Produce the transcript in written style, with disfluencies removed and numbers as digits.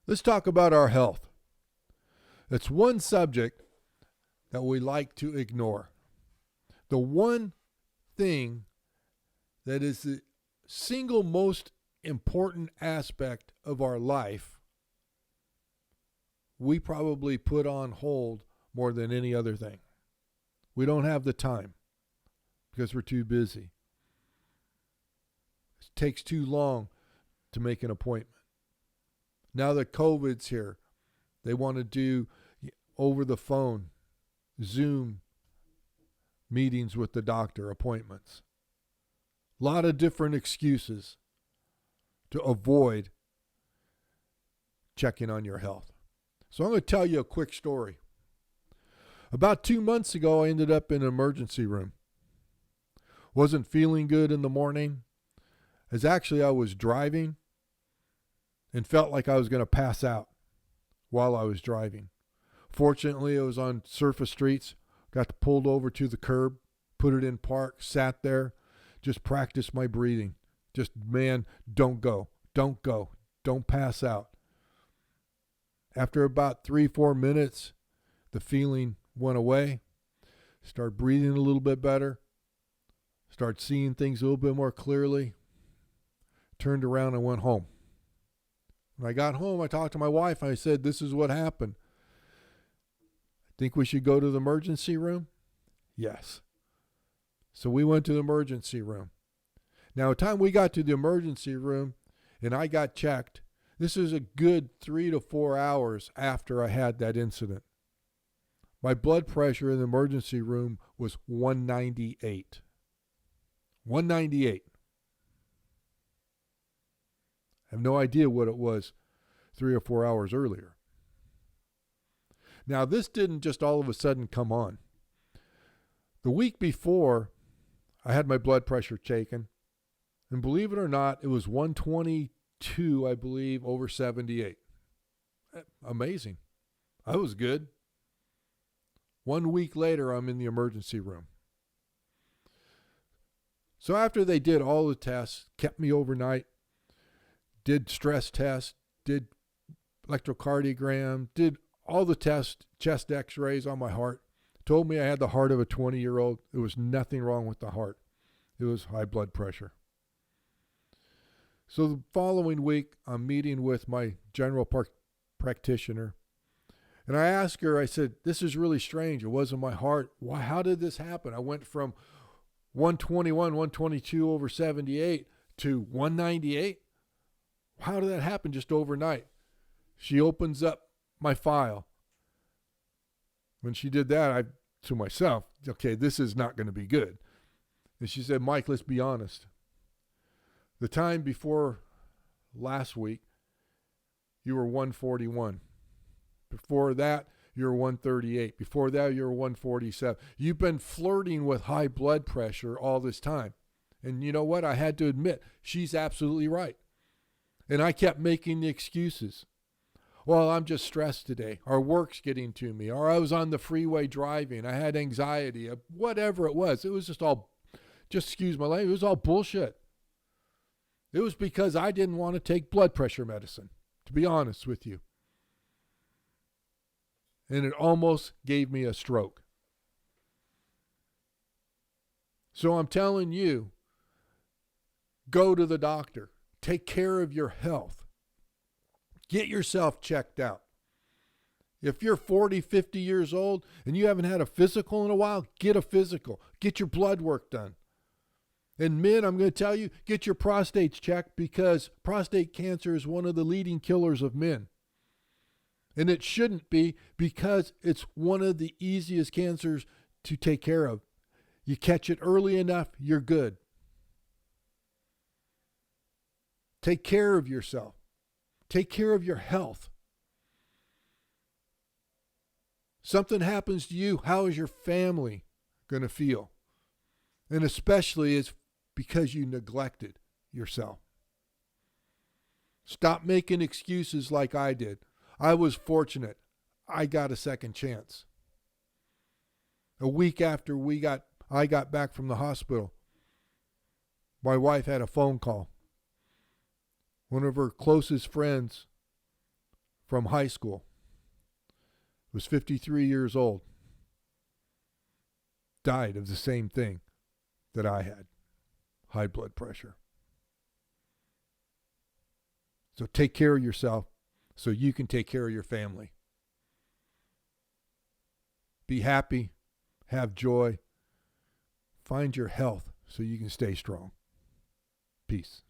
Let's talk about our health. It's one subject that we like to ignore. The one thing that is the single most important aspect of our life, we probably put on hold more than any other thing. We don't have the time because we're too busy. It takes too long to make an appointment. Now that COVID's here, they want to do over the phone, Zoom meetings with the doctor, appointments. A lot of different excuses to avoid checking on your health. So I'm going to tell you a quick story. About 2 months ago, I ended up in an emergency room. Wasn't feeling good in the morning. As actually I was driving and felt like I was going to pass out while I was driving. Fortunately, it was on surface streets. Got pulled over to the curb, put it in park, sat there, just practiced my breathing. Just, man, don't go, don't pass out. After about 3-4 minutes, the feeling went away. Start breathing a little bit better. Start seeing things a little bit more clearly. Turned around and went home. When I got home, I talked to my wife and I said, this is what happened. Think we should go to the emergency room? Yes. So we went to the emergency room. Now, the time we got to the emergency room and I got checked, this is a good 3 to 4 hours after I had that incident. My blood pressure in the emergency room was 198. 198. I have no idea what it was 3 or 4 hours earlier. Now, this didn't just all of a sudden come on. The week before, I had my blood pressure taken. And believe it or not, it was 122, I believe, over 78. Amazing. I was good. 1 week later, I'm in the emergency room. So after they did all the tests, kept me overnight, did stress tests, did electrocardiogram, did all the tests, chest x-rays on my heart, told me I had the heart of a 20-year-old. There was nothing wrong with the heart. It was high blood pressure. So the following week, I'm meeting with my general practitioner. And I asked her, I said, this is really strange. It wasn't my heart. Why? How did this happen? I went from 121, 122 over 78 to 198. How did that happen just overnight? She opens up my file. When she did that, I to myself, okay, this is not going to be good. And she said, Mike, let's be honest. The time before last week, you were 141. Before that, you were 138. Before that, you were 147. You've been flirting with high blood pressure all this time. And you know what? I had to admit, she's absolutely right. And I kept making the excuses. Well, I'm just stressed today. Or work's getting to me. Or I was on the freeway driving. I had anxiety. Whatever it was. It was just excuse my language, it was all bullshit. It was because I didn't want to take blood pressure medicine, to be honest with you. And it almost gave me a stroke. So I'm telling you, go to the doctor. Take care of your health. Get yourself checked out. If you're 40, 50 years old and you haven't had a physical in a while, get a physical. Get your blood work done. And men, I'm going to tell you, get your prostates checked because prostate cancer is one of the leading killers of men. And it shouldn't be because it's one of the easiest cancers to take care of. You catch it early enough, you're good. Take care of yourself. Take care of your health. Something happens to you, how is your family going to feel? And especially it's because you neglected yourself. Stop making excuses like I did. I was fortunate. I got a second chance. A week after I got back from the hospital, my wife had a phone call. One of her closest friends from high school, was 53 years old, died of the same thing that I had, high blood pressure. So take care of yourself so you can take care of your family. Be happy, have joy, find your health so you can stay strong. Peace.